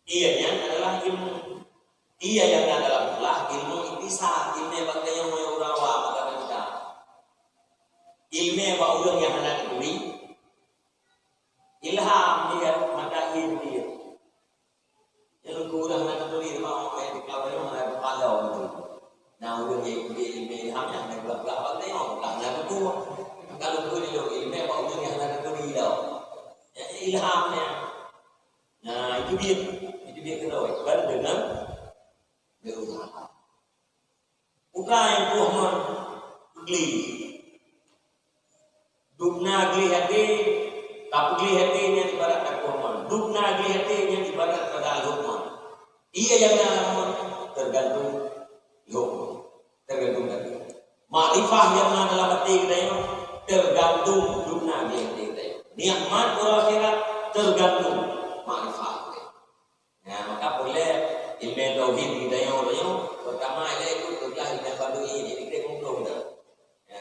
ianya adalah ilmu. Ia yang adalah ilmu intisab, ilmu bagi yang mau urawa pada kita. Ilmu bagi orang yang hendak duri. Ilham dia maka dia. Yang kurang hendak duri mau yang dikawal yang hendak palau itu. Nah orang yang ilmu ilhamnya hendak belak-belak pada yang belak betul. Kalau tu dia ilmu bagi orang yang hendak duri dah. Ilhamnya. Nah itu dia kedua baru dengan berusaha. Ukai yang kuahman geli, dukna geli hati, tapi geli hatinya ibarat kuahman, dukna geli hatinya ibarat pada lukman. Ia yang namun tergantung lukman, tergantung hati. Makrifah yang dalam hati kita yang tergantung dukna geli hati kita. Nikmat akhirat tergantung makrifah. Nah, maka boleh ilmu tauhid kita yang pertama itu kerja kita pada ini kita ngobrol dah.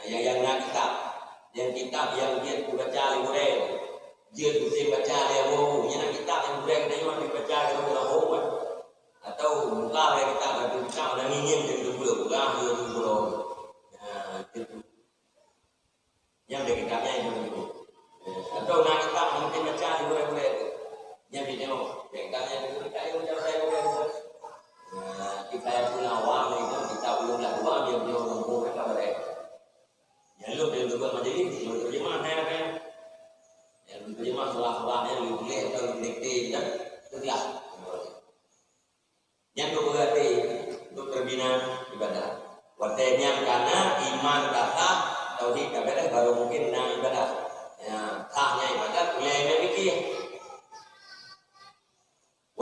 Yang kitab, yang dia baca liburan, dia tu baca dia baru, yang kitab yang liburan kita yang dibaca dia baru atau muka kita ada baca dan ingin jadi dulu dia dulu. Yang dia kitabnya itu. Atau nak kitab mungkin baca liburan yang video bengkalnya itu kayu jauh kita yang punya uang itu kita belum lah uang dia punya mampu mereka berek yang lu dia juga menjadi lu terima kan yang lu terima selah-selahnya lu beli atau lu dikti dan setelah yang kedua untuk terbina ibadah watenya karena iman kata tauhid kabar baru mungkin ibadah ya tahnya ibadah mulai mikir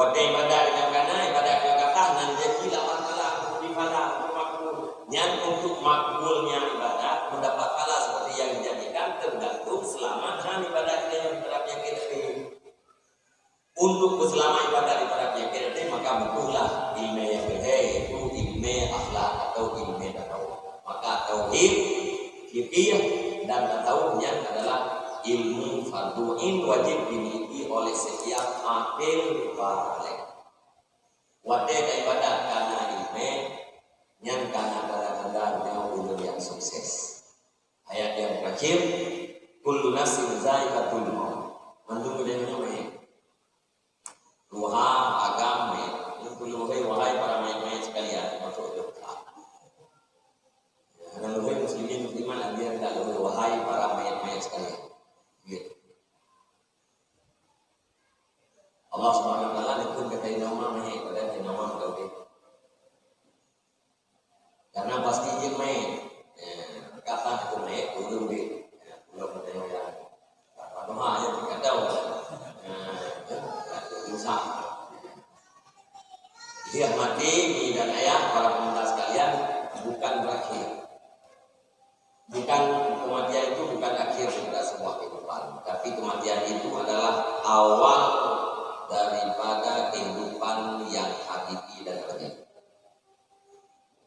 wadai ibadah dengan kana ibadah dengan kata nan jadi lawan kalah di pada makbul yang untuk makbulnya ibadah mendapat pahala seperti yang dijadikan tergantung selama dan ibadah yang terapnya kita untuk selama ibadah terapnya kita maka betullah ilmu yang itu ilmu akhlak atau ilmu tasawuf maka tauhid fikih dan tasawufnya adalah ilmu fardu'in wajib dimiliki oleh setiap akil balik. Wadai ibadat karena ilmu yang karena kadang-kadang ulul yang sukses. Ayat yang terakhir, kullu nafsin za'iqatul maut. Mantu dengan ini. Ruha agama yang kullu wahai para mayat-mayat sekalian masuk ke dan wahai muslimin musliman dia tidak wahai para mayat-mayat sekalian. Allah Subhanahu wa taala itu kata nama pada nama Dia mati di dan ayah para pemirsa sekalian bukan berakhir. Bukan kematian itu bukan akhir daripada sebuah kehidupan, tapi kematian itu adalah awal daripada kehidupan yang hakiki dan terjadi.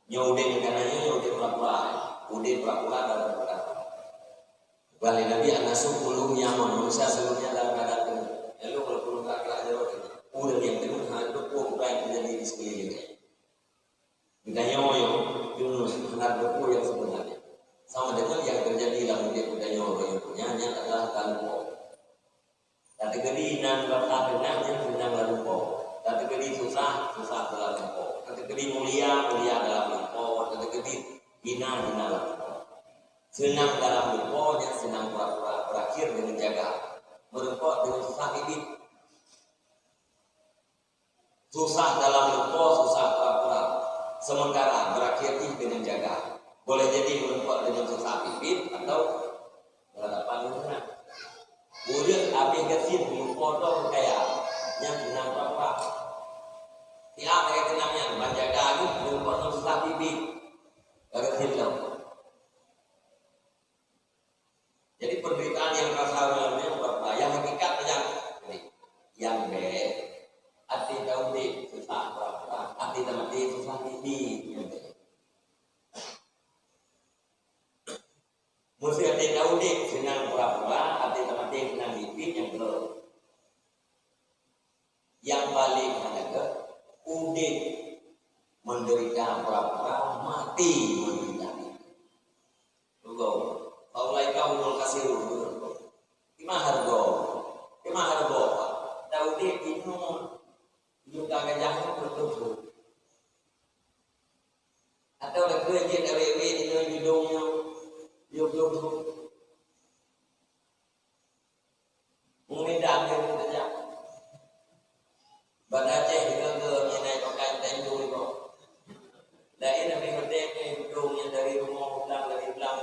Nyaude kananya nyaude pura-pura, ude pura-pura dan berkata. Balik Nabi anasu kulum nyaman manusia seluruhnya dalam keadaan penuh. Lalu kalau perlu kerak-kerak jawab ini, udah yang penuh ada pun yang terjadi di sekelilingnya. Kita nyoyo, Yunus benar betul yang sebenarnya. Sama dengan yang terjadi dalam dia udah nyoyo yang punyanya adalah talumpo. Tapi kedinan berkatnya sedang talumpo. Tapi kedin susah dalam talumpo. Tapi kedin mulia dalam talumpo. Tapi kedin hina dalam talumpo. Senang dalam lupa, senang pura-pura, berakhir dengan jaga. Merempok dengan susah hidup. Susah dalam lupa, susah pura-pura. Sementara berakhir dengan jaga. Boleh jadi merempok dengan susah hidup atau berhadapan dengan. Kemudian habis kesini lupa dong kayak yang senang pura-pura. Tiap kayak tenangnya menjaga itu merempok dengan susah hidup. Agak hilang. Jadi penderitaan yang rasanya yang hakikatnya yang baik, arti tauhid susah pura-pura, arti mati susah hidup yang baik. Mesti arti tauhid senang pura-pura, arti mati senang hidup yang belum. Yang paling ada udit menderita pura-pura, mati menderita. Tunggu. Paulai kau mau kasih ruh, Kimahargo, Daudi itu juga gajah bertubuh. Atau lagi dia dari itu hidungnya, yuk, mengedam dia saja. Badace juga ke mengenai pakaian tentu itu. Lain tapi merdeka hidungnya dari rumah pulang dari rumah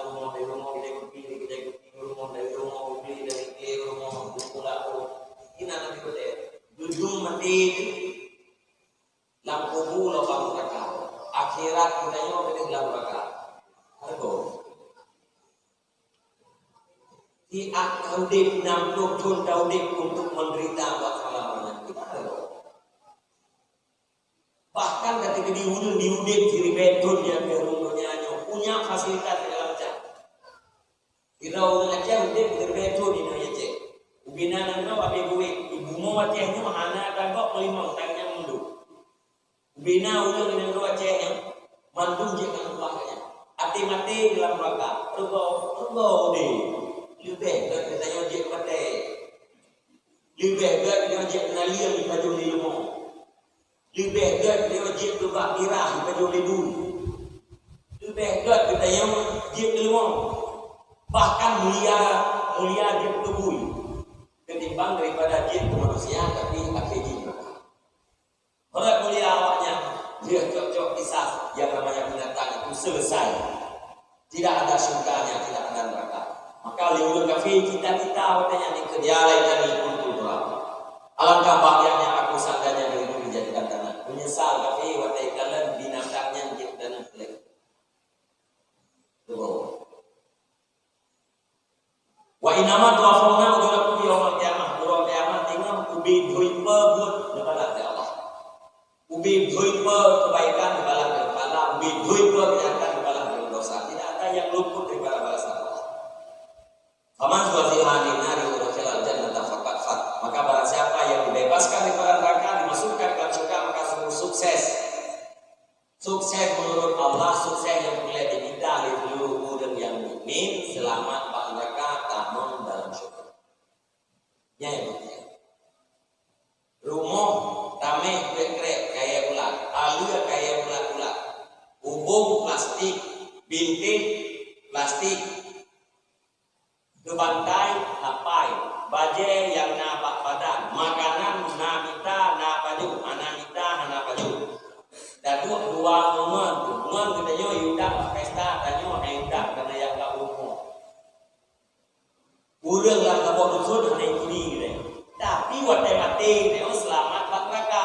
kita rumah dari rumah beli dari ke rumah pulang ini nanti kita dudung mati lampu bulu bang mereka akhirat kita nyoba di dalam mereka hargo di Daudi 60 tahun Daudi untuk menderita buat selamanya kita hargo. Bahkan ketika diudin diri beton dia berumurnya punya fasilitas dalam cak. Irau aja udah diri beton ini aja. Ubina nana abe gue ibu mau wajahnya mana dan kok melimang tanya mundur. Ubina udah dengan wajahnya mandung jangan belakangnya. Mati dalam neraka. Rugo deh. Lebih dari kita nyojek mati. Lebih dari kita nyojek nalian di baju di rumah. Lebih dari dia wajib berbak dirah di baju lebu. Lebih dari kita yang wajib keluar. Bahkan mulia dia tubuh. Ketimbang daripada dia manusia tapi pakai jin. Orang mulia awaknya dia cocok kisah yang namanya binatang itu selesai. Tidak ada surganya, tidak ada neraka. Maka liul kafir kita watanya di kedialai dari kultur. Alangkah bahagianya aku sandanya dari dijadikan tanah. Menyesal kafir watai kalian binatangnya menjadi tanah kelak. Wa inama tuafuna ujurakum yaumul qiyamah. Urang kiamat tinggal ubi doi pebut depan Allah. Ubi doi kebaikan depan Allah, ubi doi kejahatan depan dosa. Tidak ada yang luput daripada balasan Allah. Faman zuhziha 'anil nari wa udkhilal jannata faqad faz. Maka barang siapa yang dibebaskan daripada neraka dimasukkan ke dalam surga maka sungguh sukses. Sukses menurut Allah, sukses yang boleh diminta oleh seluruh murid yang mukmin selamat pada neraka tamun dalam surga. Ya itu. Rumah tameh krek kayak ulat, alir kayak ulat-ulat. Hubung plastik, bintik plastik. Kebantai lapai, baje yang napak badan, makanan na kita na baju, anak kita na baju. Dan dua ngon kita yo yudak pesta tanyo yudak karena yang gak umum. Urang lah kabut dusun hanya ini gitu. Tapi watai mati neo selamat bak neraka.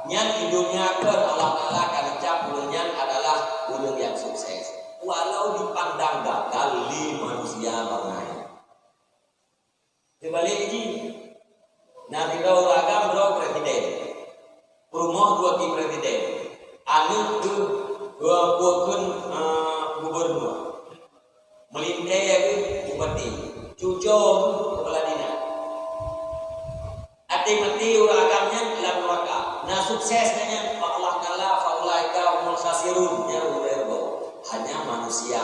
Nyan hidup mengingatkan Allah Ta'ala akan cap ulunnya adalah ulun yang sukses. Walau dipandang gagal li manusia bangai. Dibalik ini, nanti kau ragam bro presiden, rumah dua ki presiden, anu tu dua bukan gubernur, melintai aku bupati, cucu kepala dinas. Hati-hati uragamnya dalam neraka. Nah suksesnya Allah Ta'ala faulaika umul khasirun ya ulerbo. Hanya manusia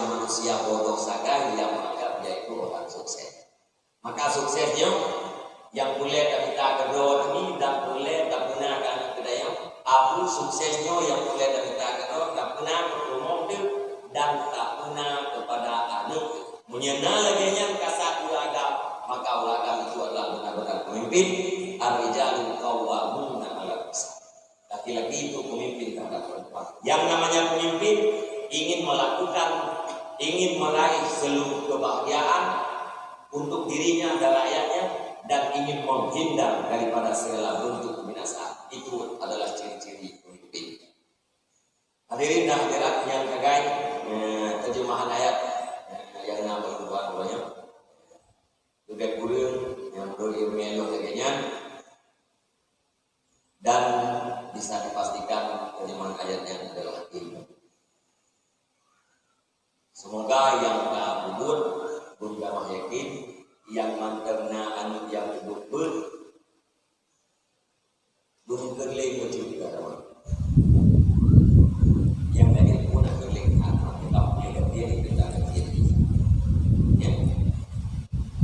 bodoh saja yang menganggap dia itu orang sukses. Maka suksesnya yang boleh kita kedua ini dan boleh tak pernah akan kedaya. Abu suksesnya yang boleh kita kedua tak pernah berpromosi dan tak pernah kepada anak menyenal lagi yang kasat ulagam. Maka ulagam itu adalah benar-benar pemimpin. Ar-rijalu qawwamuna 'alal nisa. Laki-laki itu pemimpin terhadap perempuan. Yang namanya pemimpin ingin meraih seluruh kebahagiaan untuk dirinya dan rakyatnya dan ingin menghindar daripada segala bentuk kebinasaan. Itu adalah ciri-ciri pemimpin. Hadirin dan hadirat yang terkait terjemahan ayat yang nama banyak. Juga kurang yang perlu mengelok lagi dan bisa dipastikan terjemahan ayatnya adalah ilmu. Semoga yang tak kubur bunda yakin yang manterna anu yang kubur belum kerleng wajib juga dalam yang tadi pun kerleng apa kita punya dia kita kecil ya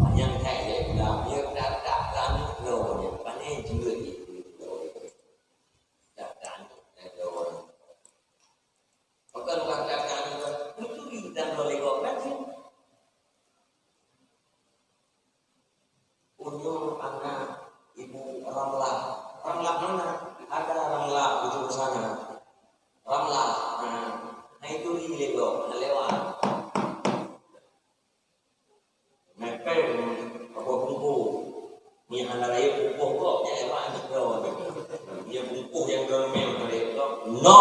banyak kayak dia biar datang lo yang banyak juga bukan katakan mencuri dan melegokan untuk anak ibu Ramlah mana ada Ramlah ujung sana Ramlah nah itu dilego lewat mepet apa bumbu ni handarai bumbu kok nya lewat itu dia bumbu yang dormel dari itu no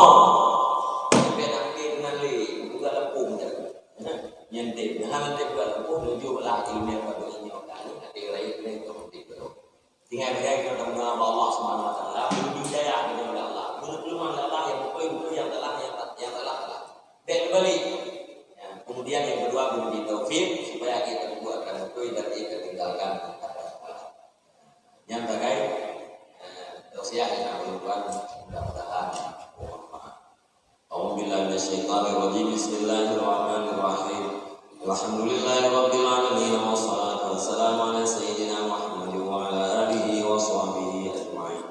nyentik, jangan nanti buat aku menuju lah ilmu pada ini orang ini lain itu begitu. Tinggal kita berdoa kepada Allah Subhanahu Wa Taala, hidayah kepada Allah, menerima Allah yang betul yang telah. Dan kembali, kemudian yang kedua memberi taufik supaya kita membuatkan betul dan tidak tinggalkan kata Allah. Yang terkait tausiah yang berubah mudah-mudahan. A'udzubillahi minasyaitonir rajim. Bismillahirrahmanirrahim. Alhamdulillahirabbil alamin wassalatu wassalamu ala sayyidina Muhammad wa ala alihi wa sahbihi ajma'in.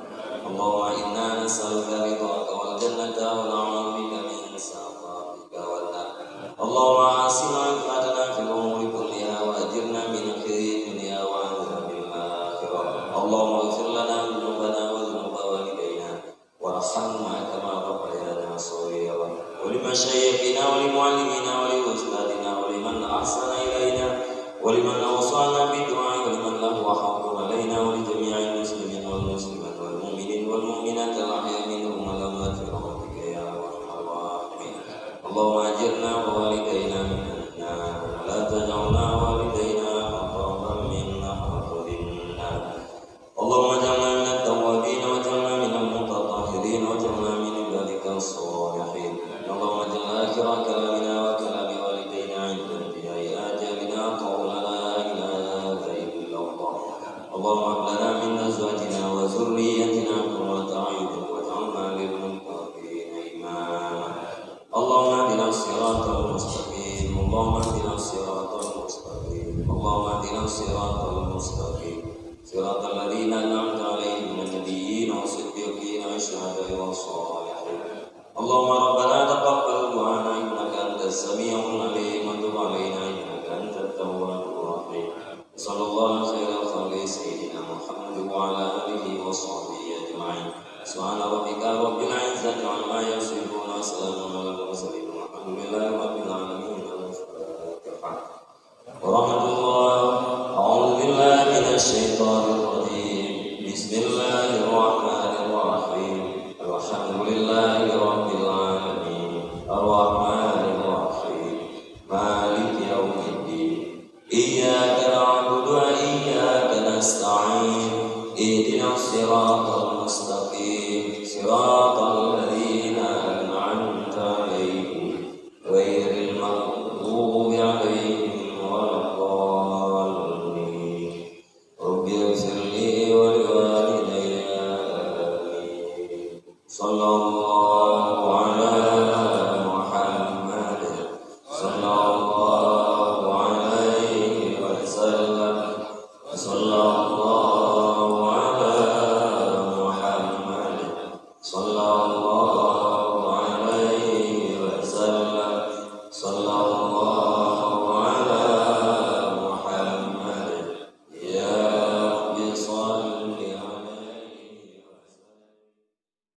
Allahumma inna nas'aluka ridhaka wal jannata wa na'udzu bika min sakhatika wan nar. Allahumma asil 'aqibatana fil umuri kulliha wa ajirna min khizyi dunya wa 'adzabil akhirah. Allahumma ighfir lana dhunubana wa dhunuba walidayna warhamna kama rabbayana shaghira. Wa limashayikhina wa limuallimina wa liustadina wa liman ahsana ilaina wa liman awsana bidu'a wa liman lahu haqqun alaina wa li jami'il muslimin wal muslimat wal mu'minin wal mu'minat al-ahya'i minhum wal amwat bi rahmatika ya arhamar rahimin. Allahumma ajirna wa walidayna minan nar wa la taj'alna walidayna haqaban minna haqadinna. Allahumma ij'alna minat tawwabin wa ij'alna minal mutatahhirin wa ij'alna min ibadikal shalihin. Allahumma ij'al akhira kalamina wa kalami walidayna 'inda intihai ajalina qawla la ilaha illallah. Allahumma hab lana min azwajina wa dhurriyyatina qurrata a'yun waj'alna lil muttaqina imama. Allahumma ihdina siratal mustaqim. Allahumma ihdina siratal mustaqim. Allahumma ihdina siratal mustaqim. Siratal ladzina an'amta 'alaihim minan nabiyyin wa siddiqin wa syuhada'i was shalihin. Allahumma rabbana taqabbal du'ana innaka antas sami'ul 'alim wa tub 'alaina innaka antat tawwabur rahim. Sallallahu khairal khalqi sayyidina Muhammad wa ala alihi wa sahbihi ajma'in. Subhana rabbika rabbil 'izzati 'amma yasifun wa salamun 'alal mursalin walhamdulillahi rabbil alamin. Warahmatullahi a'udzu billahi minasy syaithanir rajim. Bismillahirrahmanirrahim. Alhamdulillah Alhamdulillahi Rabbil Alamin Ar-Rahmanir Rahim Maliki Yawmiddin Iyyaka na'budu wa iyyaka nasta'in Ihdinas siratal mustaqim Siratal ladzina an'amta 'alaihim ghairil maghdubi 'alaihim waladdallin Rabbi ighfirli wa liwalidayya amin Sallallahu ala Muhammad Sallallahu alaihi wasallam Sallallahu ala Muhammad Sallallahu